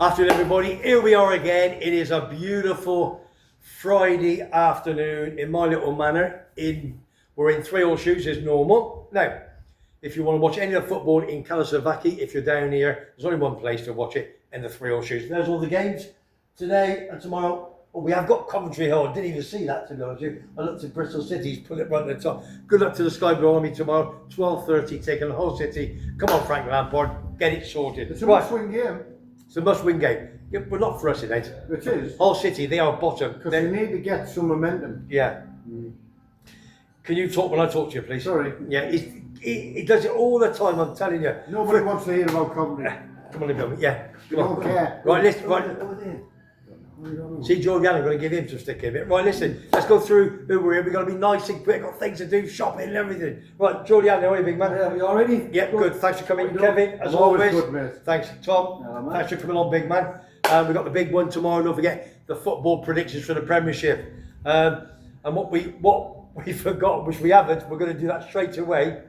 Afternoon, everybody. Here we are again. It is a beautiful Friday afternoon in my little manor. We're in 3 shoes as normal. Now, if you want to watch any of the football in Kalasovaki, if you're down here, there's only one place to watch it in the 3 shoes. There's all the games today and tomorrow. Oh, we have got Coventry Hill. I didn't even see that, to be honest with you. I looked at Bristol City's, put it right at the top. Good luck to the Sky Blue Army tomorrow. 12:30, taking the whole city. Come on, Frank Lampard, get it sorted. It's a must-win game. It's a must-win game. Yeah, but not for us, it ain't. It is. Hull City, they are bottom. Because they need to get some momentum. Yeah. Can you talk when I talk to you, please? Sorry. Yeah, he does it all the time, I'm telling you. Nobody wants to hear about Coventry. Come on, Bill. Yeah. They don't care. Right, listen. Right. See, Jordan, I'm going to give him some stick in it. Right, listen. Let's go through who we're here. We've got to be nice and quick. Got things to do, shopping and everything. Right, Jordan, how are you, big man? Yeah, you ready? Yep, good. Thanks for coming, Good. Kevin. As I'm always always. good, mate. Thanks, Tom. Hello, mate. Thanks for coming on, big man. We've got the big one tomorrow. Don't forget the football predictions for the Premiership. And what we forgot, which we haven't, we're going to do that straight away.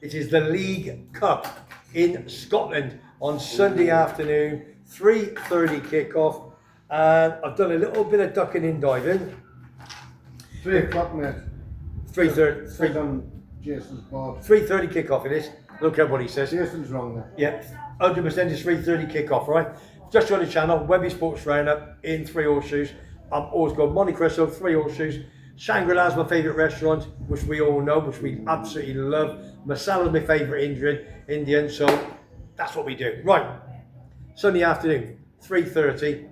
It is the League Cup in Scotland on Sunday afternoon, 3:30 kickoff. And I've done a little bit of ducking and diving. 3 o'clock, mate. 3:30. Said on Jason's board. 3:30 kickoff it is. Look at what he says. Jason's wrong there. Yeah, 100% is 3:30 kickoff, right? Just on the channel, Webby Sports Roundup in 3 shoes. I'm always got Monte Cristo, 3 shoes. Shangri-La's my favourite restaurant, which we all know, which we absolutely love. Masala's my favourite Indian, so that's what we do. Right, Sunday afternoon, 3:30.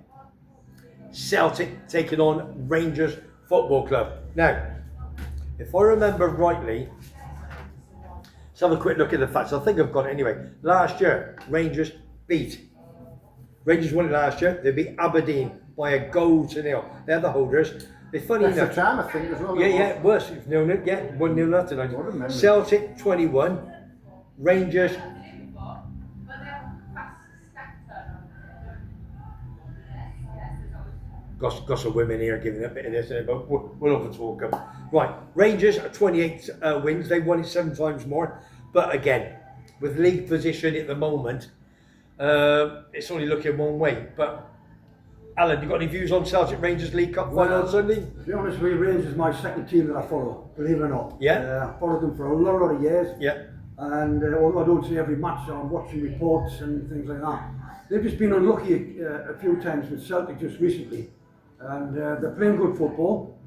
Celtic taking on Rangers Football Club. Now, if I remember rightly, let's have a quick look at the facts. I think I've got it anyway. Last year, Rangers won it last year. They beat Aberdeen by a goal to 0. They're the holders. They're funny That's the enough. time, I think, as well. Yeah, worse. 0-0. Yeah, 1-0 up tonight. What a memory. Celtic 21, Rangers. Got some women here giving a bit of this, but we'll over talk them. Right, Rangers are 28 wins. They've won it 7 times more. But again, with league position at the moment, it's only looking one way. But Alan, you got any views on Celtic Rangers League Cup final on Sunday? To be honest with you, Rangers is my second team that I follow, believe it or not. Yeah. I followed them for a lot of years. Yeah. And although I don't see every match, I'm watching reports and things like that. They've just been unlucky a few times with Celtic just recently. And they're playing good football.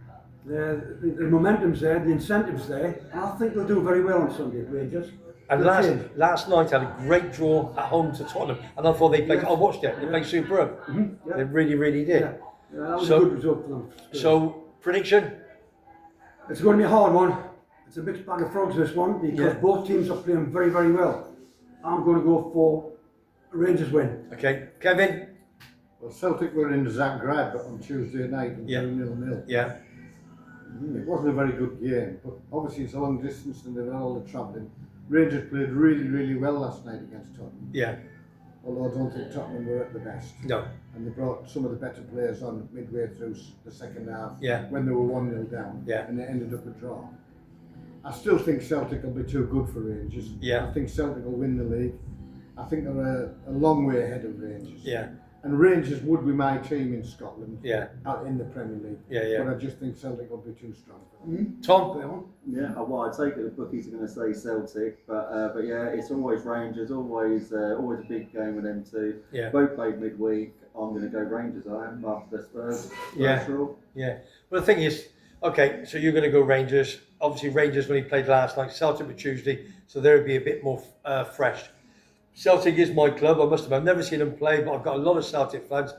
The momentum's there, the incentive's there. And I think they'll do very well on Sunday, Rangers. And last night had a great draw at home to Tottenham, and I thought they played. Yes. I watched it. They played superb. Yeah. They really did. Yeah, that was a good result for them. So prediction? It's going to be a hard one. It's a mixed bag of frogs, this one, because both teams are playing very well. I'm going to go for a Rangers win. Okay, Kevin. Well, Celtic were in Zagreb on Tuesday night and 0-0. Yeah. It wasn't a very good game, but obviously it's a long distance and they've had all the travelling. Rangers played really well last night against Tottenham. Yeah. Although I don't think Tottenham were at the best. No. And they brought some of the better players on midway through the second half. Yeah. When they were 1-0 down. Yeah. And it ended up a draw. I still think Celtic will be too good for Rangers. Yeah. I think Celtic will win the league. I think they're a long way ahead of Rangers. Yeah. And Rangers would be my team in Scotland. Yeah. Out in the Premier League. Yeah. But I just think Celtic will be too strong for them. Tom. Yeah, well, I take it the bookies are going to say Celtic, but yeah, it's always Rangers, always a big game with them two. Yeah. Both played midweek. I'm going to go Rangers. I am after the Spurs. Yeah. Yeah. Well, the thing is, okay, so you're going to go Rangers. Obviously, Rangers when he played last night. Celtic were Tuesday, so they'll be a bit more fresh. Celtic is my club. I must have. I've never seen them play, but I've got a lot of Celtic fans.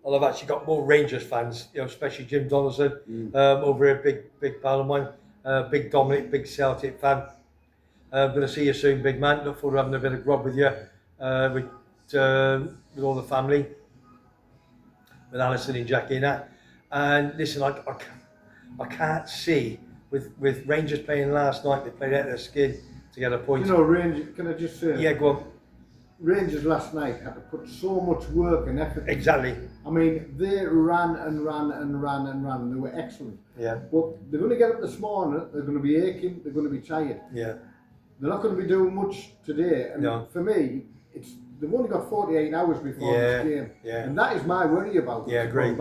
And I've actually got more Rangers fans, especially Jim Donaldson over here, big pal of mine, big Dominic, big Celtic fan. I'm going to see you soon, big man. Look forward to having a bit of grub with you, with all the family, with Alison and Jackie and that. And listen, I can't see with Rangers playing last night. They played out of their skin to get a point. You know, Rangers. Can I just say? Yeah, go on. Rangers last night had to put so much work and effort. Exactly. I mean, they ran. They were excellent. Yeah. But they're going to get up this morning. They're going to be aching. They're going to be tired. Yeah. They're not going to be doing much today. And No. for me, it's they've only got 48 hours before Yeah, this game, yeah. and that is my worry about it. Yeah, agree.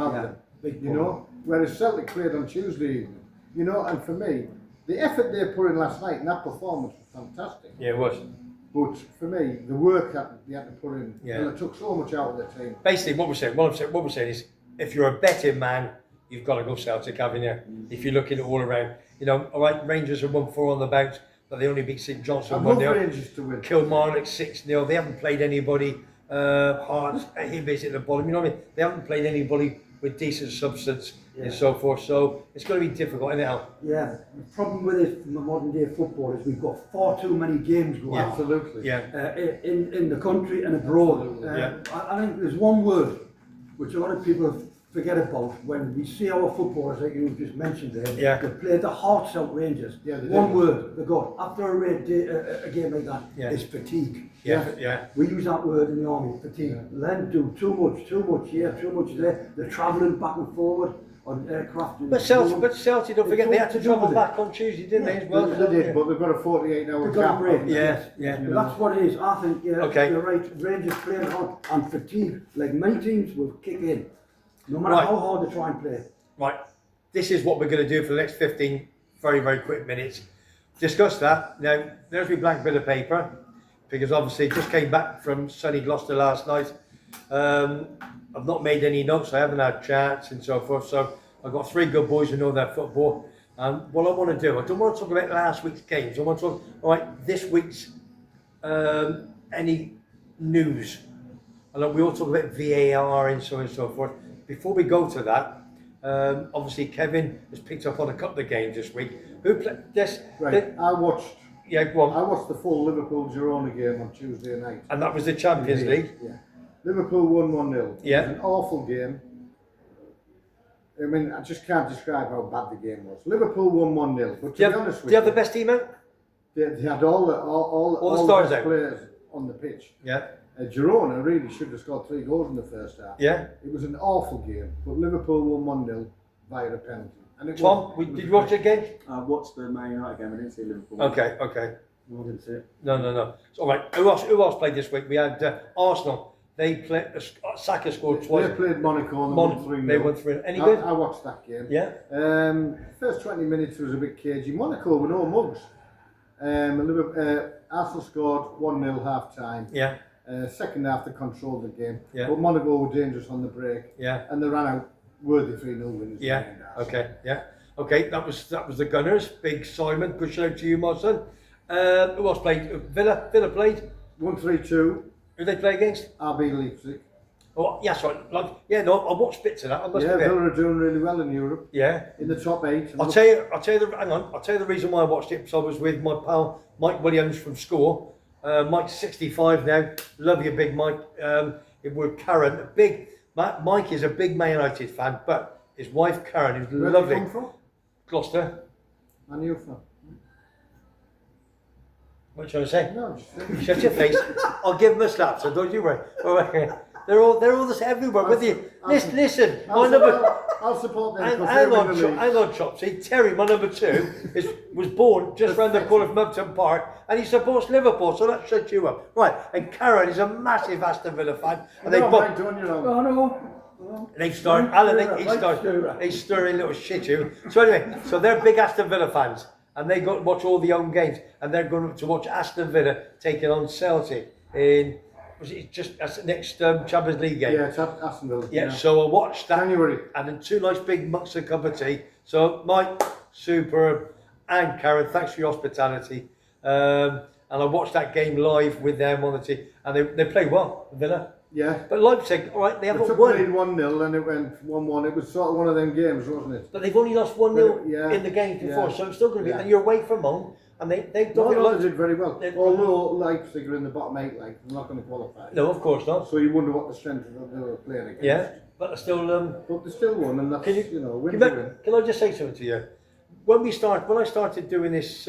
Big You know, whereas Celtic played on Tuesday evening, you know, and for me, the effort they put in last night and that performance was fantastic. Yeah, it was. But for me, the work that they had to put in, Yeah. and it took so much out of the team. Basically, what we're saying is, if you're a betting man, you've got to go Celtic, haven't you? If you're looking at all around, you know, all right, Rangers have won 4 on the bounce, but they only beat St Johnson I'd love 1-0. Rangers to win. Kilmarnock 6-0. They haven't played anybody hard. He basically at the bottom. You know what I mean? They haven't played anybody with decent substance and so forth. So it's going to be difficult, isn't it? Yeah, the problem with it from the modern day football is we've got far too many games going Yeah. on. Absolutely. Yeah. In the country and abroad. Yeah. I think there's one word which a lot of people forget about when we see our footballers, like you just mentioned there, Yeah. they play the hearts out Rangers. Yeah, they one do. word, they got. After a game like that, Yeah. it's fatigue. Yeah. We use that word in the army, fatigue. Then do too much here, too much there. They're travelling back and forward on aircraft. But Celtic, don't forget, they had to It's all travel to do with back on Tuesday, didn't they, as well? They did, but they've got a 48-hour They've got a gap. break. Yeah, yeah. That's what it is. I think, Okay. you're right. Rangers playing hard and fatigue, like many teams, will kick in. No matter Right. how hard they try and play. Right, this is what we're going to do for the next 15 very, very quick minutes. Discuss that. Now, there's my blank bit of paper, because obviously just came back from sunny Gloucester last night. I've not made any notes, I haven't had chats and so forth, so I've got 3 good boys who know their football. What I want to do, I don't want to talk about last week's games, I want to talk, all right, this week's any news. And we all talk about VAR and so on and so forth. Before we go to that, obviously Kevin has picked up on a couple of games this week. Who played this? Right, I watched Go on. I watched the full Liverpool-Girona game on Tuesday night. And that was the Champions League. Yeah. Liverpool won 1-0. Yeah. It was an awful game. I mean, I just can't describe how bad the game was. Liverpool won 1-0. But to be honest with Do you have the best team out? they had all the the stars best out. players on the pitch. Yeah. Girona really should have scored 3 goals in the first half. Yeah. It was an awful game, but Liverpool won 1-0 via a penalty. And it Tom, was, did you watch it again? I watched the Man United game. I didn't see Liverpool. Okay. No, I didn't see it. No. So, all right. Who else played this week? We had Arsenal. They played. Saka scored twice. They played Monaco and won 3-0. They won 3. Any good? I watched that game. Yeah. First 20 minutes was a bit cagey. Monaco were no mugs. Arsenal scored 1-0 half time. Yeah. Second half they controlled the game. Yeah. But Monaco were dangerous on the break. Yeah. And they ran out worthy 3-0 winners. Yeah. Okay. Yeah. Okay. That was the Gunners. Big Simon. Good shout to you, my son. Who else played? Villa. Villa played. 1-3-2. Who they play against? RB Leipzig. Oh, yes, right. Like, yeah, no, I watched bits of that. I must Yeah, admit. Villa are doing really well in Europe. Yeah. In the top 8. I'll tell you the reason why I watched it. Because I was with my pal Mike Williams from school. Mike's 65 now. Love you, big Mike. It was Karen. Mike is a big Man United fan, but his wife Karen is Where lovely. do you come from? Gloucester. And you from? What are you trying to say? No, just saying. Shut your face. I'll give them a slap, so don't you worry. All right. They're all this everywhere with you. Listen, my number. I'll support them. Hang on, Chopsy. Terry, my number 2, was born just round the corner from Upton Park, and he supports Liverpool, so that shuts you up. Right, and Karen is a massive Aston Villa fan, and they both. Oh, no. They start, Alan, he's stirring little shit you. So anyway, so they're big Aston Villa fans, and they go to watch all the home games, and they're going to watch Aston Villa taking on Celtic in. Was it just that's the next Champions League game? Yeah, it's Aston Villa. Yeah, so I watched that. January. And then 2 nice big mugs of cup of tea. So Mike, superb, and Karen, thanks for your hospitality. And I watched that game live with them on the team, and they play well, Villa. Yeah. But Leipzig, all right, they haven't It won. played 1-0 and it went 1-1. It was sort of one of them games, wasn't it? But they've only lost 1-0 Yeah, in the games before, yeah, so it's still going to be. yeah. And you're away from home, and they've done it. They did very well. They've- Although Leipzig are in the bottom 8, like they're not going to qualify. No, of course not. So you wonder what the strength of they were playing against. Yeah, but still. But they still won, and that's Can you win. Can I just say something to you? When I started doing this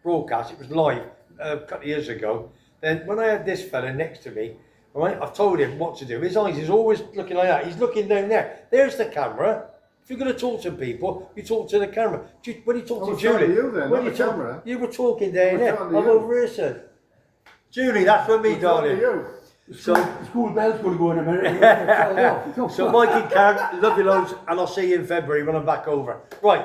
broadcast, it was live a couple of years ago. Then when I had this fella next to me, all right, I've told him what to do. His eyes is always looking like that. He's looking down there. There's the camera. If you're going to talk to people, you talk to the camera. When you talk I to was Julie, talking to you then, when not you the talk, camera. you were talking down was there. talking I'm to you. over here, sir. Julie, that's for me, We're talking darling. to you. So, The school bell's going to go in a minute. And we'll get told off. so Mikey, Karen, love you loads, and I'll see you in February when I'm back over. Right,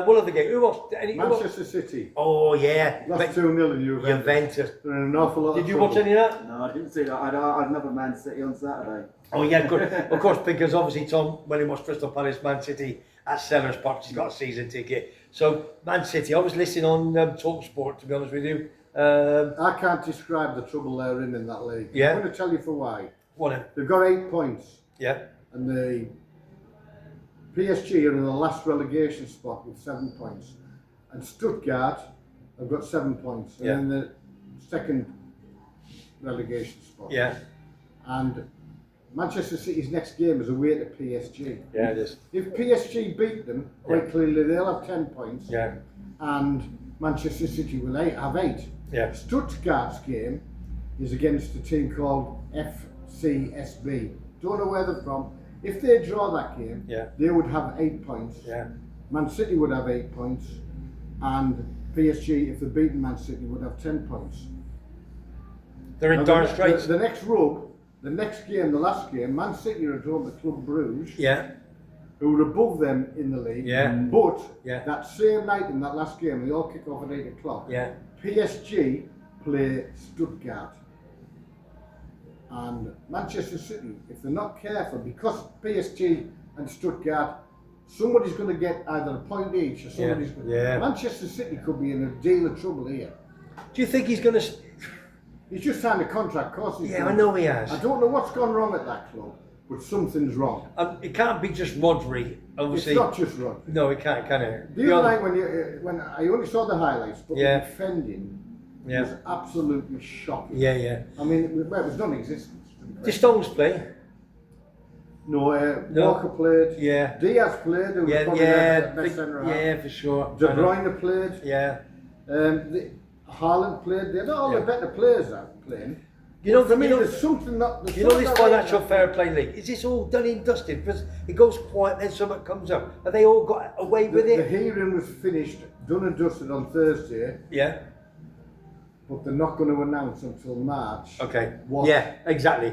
one other game. Who else? Manchester City Oh yeah, lost 2-0 in Juventus. They're in an awful lot Did of you trouble. watch any of that? No, I didn't see that. I'd another Man City on Saturday. Oh yeah, good. Of course, because obviously Tom, when he watched Crystal Palace, Man City at Sellers Park, he's got a season ticket. So Man City, I was listening on Talk Sport, to be honest with you. I can't describe the trouble they're in that league. Yeah. I'm going to tell you for why. What? They've got 8 points, Yeah. and the PSG are in the last relegation spot with 7 points, and Stuttgart have got 7 points, and Yeah. in the second relegation spot. Yeah. And Manchester City's next game is away to PSG. Yeah, it is. If PSG beat them, quite Yeah. clearly they'll have 10 points, Yeah. and Manchester City will have 8. Yeah. Stuttgart's game is against a team called FCSB. Don't know where they're from. If they draw that game, Yeah. they would have 8 points. Yeah. Man City would have 8 points, and PSG, if they beat Man City, would have 10 points. They're in Now, darn the straits. next rub, the next game, the last game, Man City are at home to Club Bruges, Yeah. who are above them in the league. Yeah. But Yeah. that same night in that last game, they all kick off at 8 o'clock. Yeah. PSG play Stuttgart. And Manchester City, if they're not careful, because PSG and Stuttgart, somebody's going to get either a point each, or somebody's going to... Yeah. Manchester City could be in a deal of trouble here. Do you think he's going to? He's just signed a contract, of course he's Yeah, gonna- I know he has. I don't know what's gone wrong at that club, but something's wrong. It can't be just Rodri, obviously. It's not just wrong. No, it can't, can it? The other night when I only saw the highlights, but Yeah. the defending Yeah. was absolutely shocking. Yeah, yeah. I mean, it was non-existent. Did Stones play? No, No. Walker played. Yeah. Diaz played. Who was Yeah, probably yeah, their best centre half. yeah, for sure. De I know. Bruyne played. Yeah. Haaland played. They had all Yeah. the better players out playing. You know, For me, you know, there's something not. there's you know this something financial not- fair play league. Is this all done and dusted? Because it goes quiet, then something comes up. Have they all got away with The it? hearing was finished, done and dusted on Thursday, Yeah. but they're not going to announce until March. Okay. What? Yeah. Exactly.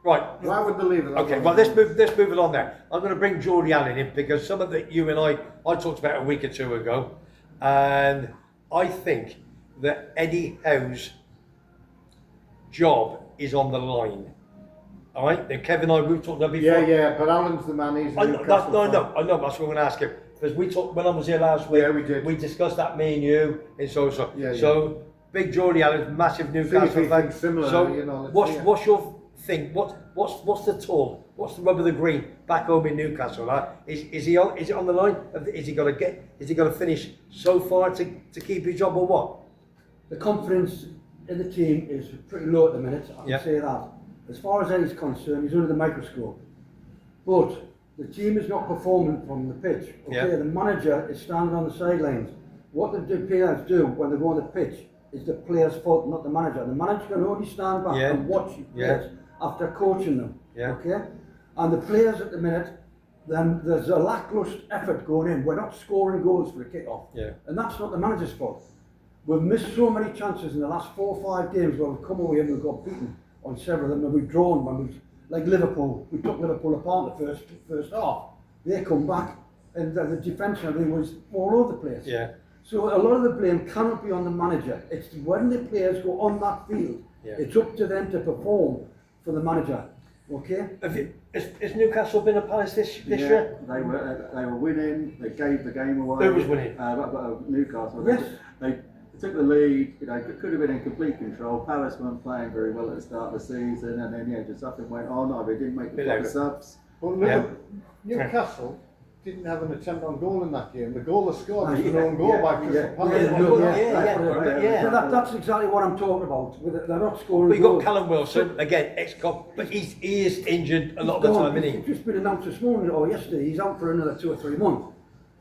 Right. Why would they leave it? that Okay, long? well, let's move it on there. I'm going to bring Geordie Allen in because some of that you and I talked about a week or two ago, and I think that Eddie Howe's job is on the line. All right, then Kevin and I, we've talked about before. Yeah, but Alan's the man. He's a I know, Newcastle fan. I know, that's what I'm going to ask him. Because we talked, when I was here last week, Yeah, we did. we discussed that, me and you, and so. Yeah, yeah. So, big Geordie Allen, massive See if Newcastle he fan. thinks similar, So, you know, let's see it. what's your thing? What's the talk? What's the rub of the green back home in Newcastle? Huh? Is it on the line? Is he going to finish so far to keep his job or what? The confidence in the team is pretty low at the minute, I can Yeah. say that. As far as Eddie's concerned, he's under the microscope. But the team is not performing from the pitch. Okay, Yeah. the manager is standing on the sidelines. What the players do when they go on the pitch is the player's fault, not the manager. The manager can only stand back Yeah. and watch the Yeah. players after coaching them. Yeah. Okay? And the players at the minute, then there's a lacklustre effort going in. We're not scoring goals for the kick-off. Yeah. And that's not the manager's fault. We've missed so many chances in the last 4 or 5 games where we've come away and we've got beaten on several of them, and we've drawn when we, like Liverpool, we took Liverpool apart the first half. They come back and the defence and everything was all over the place. Yeah. So a lot of the blame cannot be on the manager. It's when the players go on that field, Yeah. it's up to them to perform for the manager. Okay? Has Newcastle been a Palace this year? They were winning. They gave the game away. Who was winning? Newcastle. Yes. They took the lead. You know, could have been in complete control. Palace weren't playing very well at the start of the season, and then just something went on. They didn't make the Bit proper over. subs. But Yeah. Newcastle didn't have an attempt on goal in that game. The goal they scored was Yeah, an own goal yeah, by Crystal yeah. Palace. Yeah. So that's exactly what I'm talking about. They're not scoring We've got goals. Callum Wilson, again, ex-cop, but he is injured a lot of the time, isn't He's he? just been announced this morning or yesterday. He's out for another 2 or 3 months.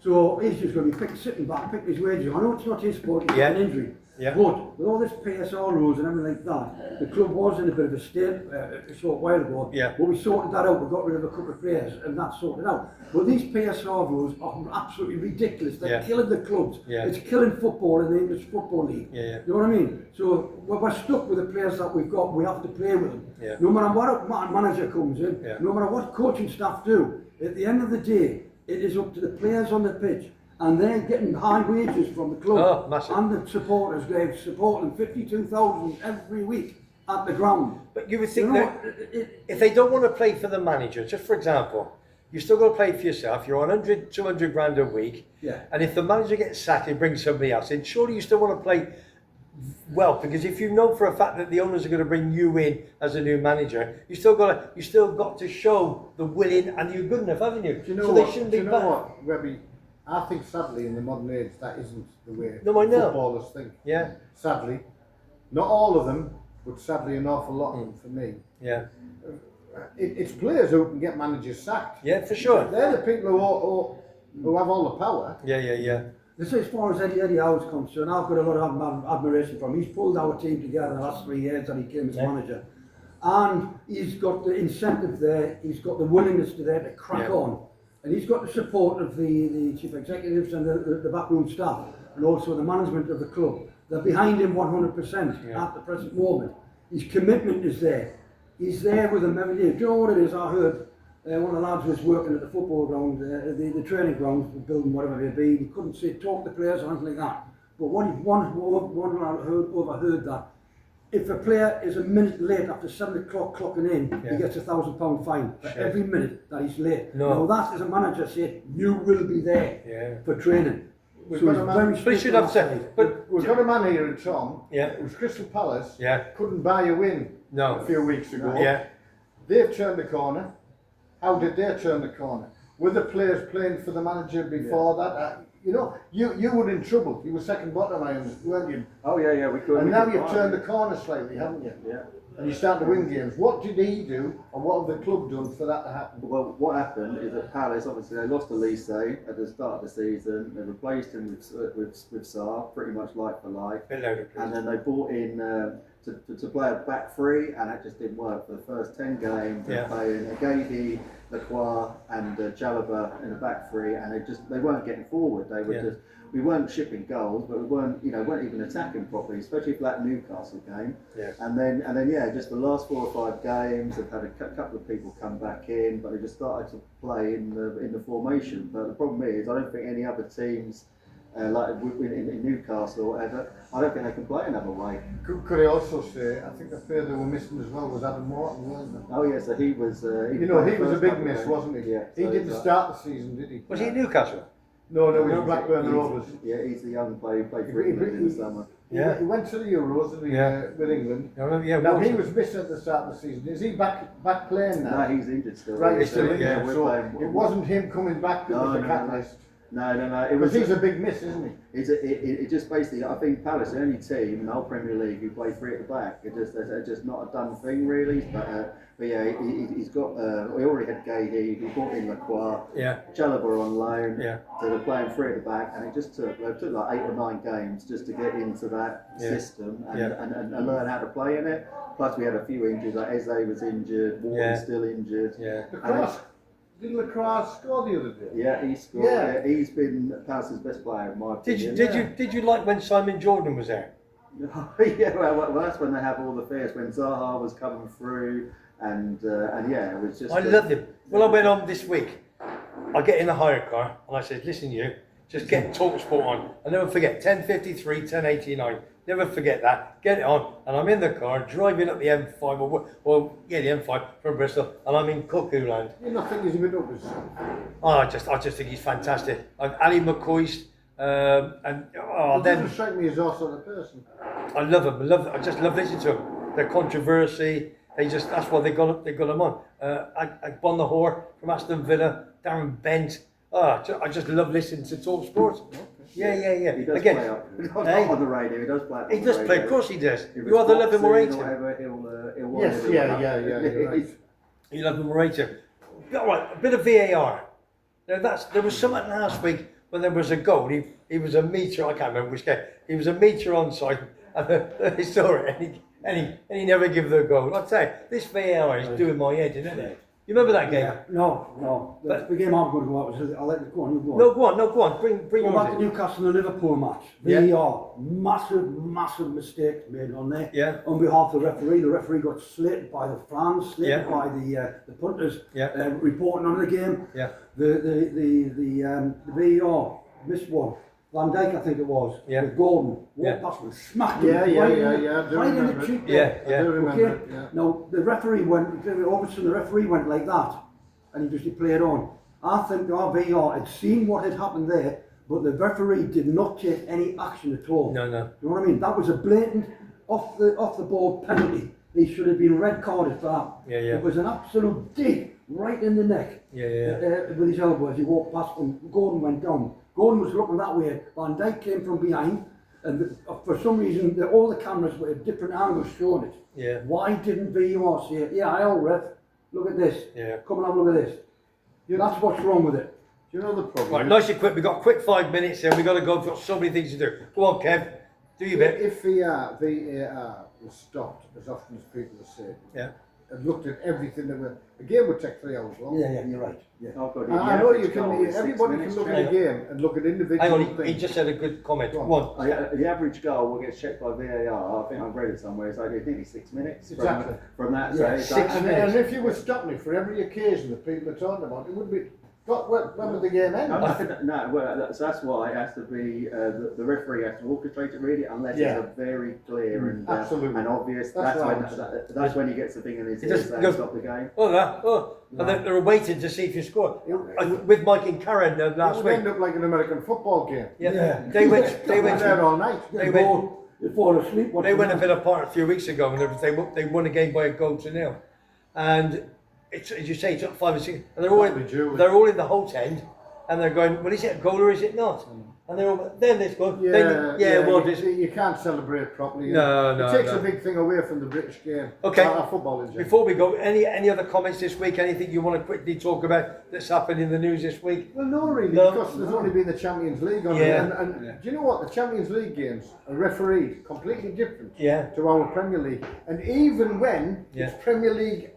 So he's just going to be sitting back, picking his wages. I know it's not his fault. He's got an injury. Yeah. But with all this PSR rules and everything like that, the club was in a bit of a state a short while ago. Yeah. But we sorted that out. We got rid of a couple of players, and that sorted out. But these PSR rules are absolutely ridiculous. They're Yeah. killing the clubs. Yeah. It's killing football in the English Football League. Yeah, yeah. You know what I mean? So we're stuck with the players that we've got. We have to play with them. Yeah. No matter what manager comes in, Yeah. no matter what coaching staff do, at the end of the day, it is up to the players on the pitch, and they're getting high wages from the club. Oh, massive. And the supporters, they're supporting 52,000 every week at the ground. But you would think You know, that if they don't want to play for the manager, just for example, you still got to play for yourself. You're on 100, 200 grand a week. Yeah. And if the manager gets sacked and brings somebody else in, surely you still want to play well, because if you know for a fact that the owners are going to bring you in as a new manager, you still got to show the willing and you're good enough, haven't you? Do you know so what? they shouldn't Do be you know bad. what, Webby? I think sadly in the modern age that isn't the way No, I know. footballers think. Yeah, Sadly, not all of them, but sadly an awful lot of them for me. yeah, It's players who can get managers sacked. yeah, for sure. They're the people who have all the power. Yeah, yeah, yeah. This is as far as Eddie Howe's concerned. I've got a lot of admiration for him. He's pulled our team together the last 3 years that he came as manager. And he's got the incentive there, he's got the willingness there to crack on. And he's got the support of the chief executives and the backroom staff, and also the management of the club. They're behind him 100% at the present moment. His commitment is there. He's there with them every day. Do you know what it is? I heard one of the lads was working at the football ground, the training ground, the building, whatever it may be. He couldn't talk to the players or anything like that. But one lad overheard that if a player is a minute late after 7 o'clock clocking in, he gets £1,000 fine for every minute that he's late. No. Now that is a manager saying you will be there for training. We've So got he's a man- very But he strict should on have that said, side. but We've got a man here in Tom, Yeah. who's Crystal Palace, Yeah. couldn't buy a win No. a few weeks ago. yeah, They've turned the corner. How did they turn the corner? Were the players playing for the manager before that? You were in trouble. You were second bottom, weren't you? Oh yeah, we could. And we now could you've find turned it. the corner slightly, haven't you? Yeah. And you start to win games. What did he do, and what have the club done for that to happen? Well, what happened is that Palace, obviously, they lost Elise at the start of the season. They replaced him with Sarr, pretty much like for like. bit loaded, And then they brought in to play a back three, and it just didn't work for the first 10 games. They Yeah. were playing Agadi, Lacroix, and Chalobah in the back three, and they weren't getting forward. They were we weren't shipping goals, but we weren't even attacking properly, especially for that Newcastle game. Yeah. And then just the last 4 or 5 games, they've had a couple of people come back in, but they just started to play in the formation. But the problem is, I don't think any other teams like in Newcastle or whatever, I don't think they can play another way. Could I also say, I think the player they were missing as well was Adam Morton, wasn't Oh yeah, so he was. he? He was a big miss, wasn't he? Yeah. He so didn't it's start the season, did he? Was he in Newcastle? No, he was Blackburn Rovers. Yeah, he's the young player who played for England in the summer. He went to the Euros with England. Yeah, Now Wilson. he was missing at the start of the season. Is he back playing now? No, he's injured still. Right, he's still yeah. we're So playing. it wasn't him coming back that was the No. catalyst. No. It Because was. he's a big miss, isn't he? It just basically, I think Palace, the only team in the whole Premier League who play 3 at the back. It's just not a done thing really. But yeah, he's got. We already had Gahey. We brought in Lacroix. Yeah. Chalobah on loan. Yeah. So they're playing 3 at the back, and it just took like 8 or 9 games just to get into that system and learn how to play in it. Plus we had a few injuries. Like Eze was injured. Wharton's still injured. Yeah. Did Lacroix score the other day? Yeah, he scored. Yeah. Yeah, he's been Palace's best player in my opinion. Did you like when Simon Jordan was there? Yeah, well, that's when they have all the fairs, when Zaha was coming through, and yeah, it was just. I loved him. Well, I went on this week. I get in a hire car and I said, "Listen, you just get TalkSport on. I'll never forget 10:53, 10:89. Never forget that. Get it on." And I'm in the car driving up the M5 the M5 from Bristol, and I'm in cuckoo land. You're not thinking he's a bit up his son. Oh, I just think he's fantastic. Ali McCoy's, and He then doesn't strike me as that sort of person. I love him. I just love listening to him. Their controversy. That's why they got him on. Bon the Whore from Aston Villa, Darren Bent. I just love listening to Talk Sports. Yeah. He does Again, play up. Not on the radio. He does play. Up he on does the play. radio. Of course he does. If You either love him or hate it's boxing him. whatever, he'll want Yes, everyone yeah, up. you're right. You love him or hate him. All right, a bit of VAR. Now there was something last week when there was a goal, he was a metre, I can't remember which game, he was a metre onside, and they saw it, and he never gave the goal. I'd say, this VAR is doing my head, isn't it? You remember that game? Yeah. No. The game I'm going to go out was, I'll let you go on, you go on. No, go on, bring Go yours back to in. Newcastle and Liverpool match. Yeah. VAR, massive mistake made on there. Yeah. On behalf of the referee got slated by the fans, slated Yeah. by the punters Yeah. reporting on the game. Yeah. The VAR missed one. Van Dijk, I think it was, Yeah. with Gordon, Yeah. walked past him, smacked him Yeah, right I do right in the remember cheek it. there. Yeah. I do remember Okay. it, yeah. Now the referee went. All of a sudden, the referee went like that, and he just played on. I think the VAR had seen what had happened there, but the referee did not take any action at all. No. You know what I mean? That was a blatant off the board penalty. He should have been red carded for that. Yeah. It was an absolute dig right in the neck. Yeah. With his elbow as he walked past him. Gordon went down. Gordon was looking that way. Van Dijk came from behind, and for some reason all the cameras were at different angles showing it. Yeah. Why didn't VAR say, yeah, I'll ref, look at this. Yeah. Come and have a look at this. That's what's wrong with it. Do you know the problem? Right, nice and quick, we've got a quick 5 minutes here, we've got to go, we've got so many things to do. Go on, Kev, do your bit. If VAR was stopped, as often as people have said, Yeah. and looked at everything that were, a game would take 3 hours long. Yeah, you're right. Yeah. I've got And I know you can, everybody can look at a game and look at individual Hang on, things. he just said a good comment. Go on. Go on. The average goal will get checked by VAR. I think I've read it somewhere. It's like nearly 6 minutes Exactly. from that. Yeah, So it's 6 like- minutes. And if you were stopping it for every occasion that people are talking about, it would be, when would the game end? So that's why it has to be the referee has to orchestrate it really, unless Yeah. it's a very clear and absolutely. and obvious. That's That's what when I'm saying. that's when he gets the thing in his He ear just saying goes- stop the game. And they're waiting to see if you score. With Mike and Karen It last would week. end up like an American football game. Yeah. They went there all night. They You went- go, you fall asleep. watching They went a that. bit apart a few weeks ago, and they won a game by a goal to nil. And it's, as you say, it took 5 or 6, and Probably due. they're all in the Holt end, and they're going, well, is it a goal or is it not? And they're all, then it's gone. You can't celebrate properly. No, It takes no. a big thing away from the British game. Okay. Our football in general. Before we go, any other comments this week? Anything you want to quickly talk about that's happened in the news this week? Well, no, really, No. because there's only been the Champions League on Yeah. it. And do you know what? The Champions League games are refereed completely different Yeah. to our Premier League. And even when Yeah. it's Premier League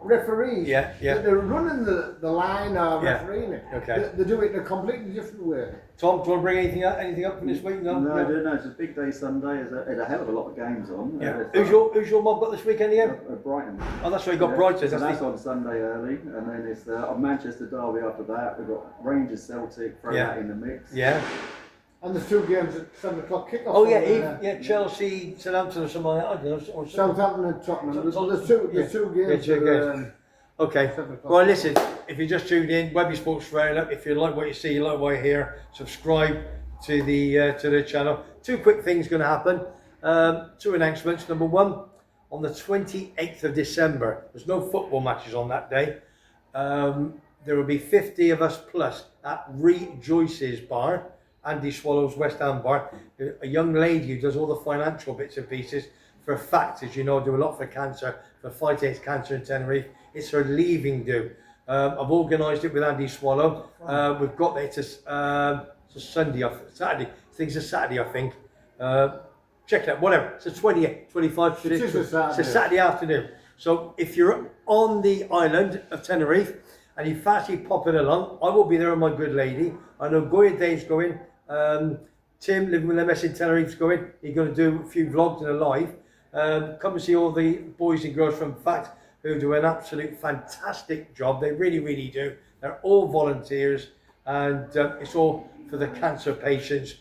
referees, Yeah. they're running the line or Yeah. refereeing it. Okay. They do it in a completely different way. Tom, do you want to bring anything up from this week? No. No, I don't know. It's a big day Sunday. There's a hell of a lot of games on. Yeah. Who's your mob got this weekend again? Brighton. Oh, that's why you got Yeah. Brighton. So That's that's the- on Sunday early, and then it's on Manchester Derby after that. We've got Rangers Celtic, throw Yeah. that in the mix. Yeah. And there's 2 games at 7 o'clock kickoff. Oh yeah, on, Chelsea, Southampton, or something like that. I don't know. Or something. Southampton and Tottenham. There's Yeah. two Yeah, games. 2 that are, games. Okay. 7 o'clock. Well, listen, if you just tuned in, Webby Sports Roundup, if you like what you see, you like what you hear, subscribe to the channel. 2 quick things going to happen. 2 announcements. Number 1, on the 28th of December, there's no football matches on that day. There will be 50 of us plus at Rejoice's bar, Andy Swallow's West Ham bar. A young lady who does all the financial bits and pieces for FACT, as you know, do a lot for cancer, for Fight Against Cancer in Tenerife. It's her leaving do. I've organised it with Andy Swallow. We've got there to Sunday, Saturday. I think it's a Saturday, I think. Check it out, whatever. It's a 28, 25. It is a Saturday. It's a Saturday afternoon. So if you're on the island of Tenerife and you fancy popping along, I will be there with my good lady. I know Goya Dave's going. Tim, living with MS in Tenerife's going. He's going to do a few vlogs and a live. Come and see all the boys and girls from FACT who do an absolute fantastic job. They really, really do. They're all volunteers, and it's all for the cancer patients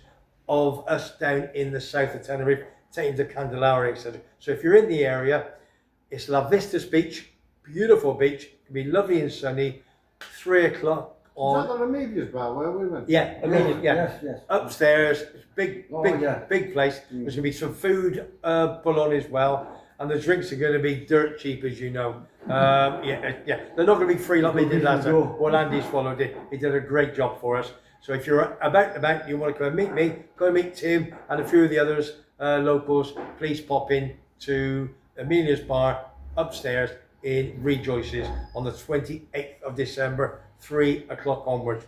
of us down in the south of Tenerife, taken to Candelaria, etc. So if you're in the area, it's La Vistas Beach, beautiful beach. It can be lovely and sunny. 3 o'clock Is that on. the Remedios bar where we went? Yeah, immediate, yeah. Yes. Upstairs, it's big, Oh, big, yeah. big place. There's gonna be some food put on as well, and the drinks are gonna be dirt cheap, as you know. Yeah, they're not gonna be free like they did last time. What Andy Swallow did, he did a great job for us. So if you're about, you want to come and meet me, go and meet Tim and a few of the others locals. Please pop in to Amelia's bar upstairs in Rejoices on the 28th of December, 3 o'clock onwards.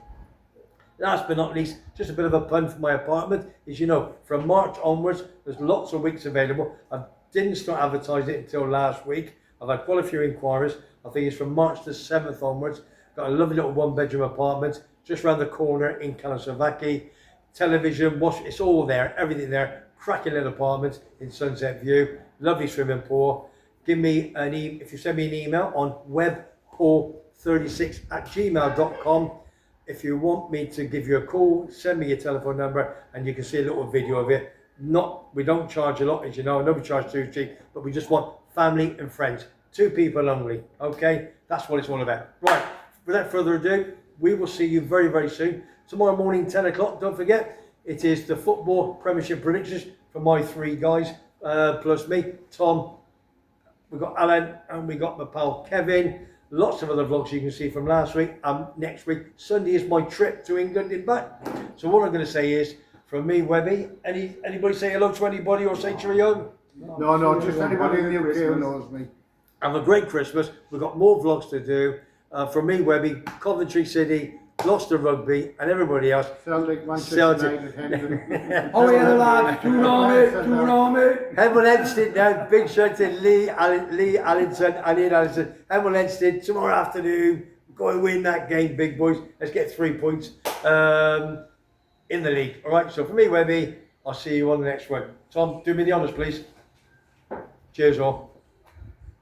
last but not least, just a bit of a pun for my apartment. As you know, from March onwards, there's lots of weeks available. I didn't start advertising it until last week. I've had quite a few inquiries. I think it's from March the 7th onwards. Got a lovely little one-bedroom apartment just around the corner in Kalasovaki. Television, wash, it's all there, everything there. Cracking little apartment in Sunset View. Lovely swimming pool. Give me if you send me an email on webpaul36@gmail.com. If you want me to give you a call, send me your telephone number and you can see a little video of it. We don't charge a lot, as you know, nobody charges too cheap, but we just want family and friends. 2 people only, okay? That's what it's all about. Right, without further ado, we will see you very, very soon. Tomorrow morning, 10 o'clock, don't forget, it is the football Premiership predictions from my 3 guys, plus me, Tom, we've got Alan, and we got my pal Kevin. Lots of other vlogs you can see from last week. Next week, Sunday is my trip to England and back. So what I'm going to say is, from me, Webby, anybody say hello to anybody or say cheerio? No, just anybody in the UK who knows me. Have a great Christmas. We've got more vlogs to do. From me, Webby, Coventry City, Gloucester Rugby, and everybody else. Celtic, Manchester Celtic. United, Hendon. Oh yeah, the lads, tune on it. Hemel Hempstead now, big shout to Lee Allington, and Ian Allington. Hemel Hempstead tomorrow afternoon. Go and win that game, big boys. Let's get 3 points in the league. All right, so for me, Webby, I'll see you on the next one. Tom, do me the honours, please. Cheers all.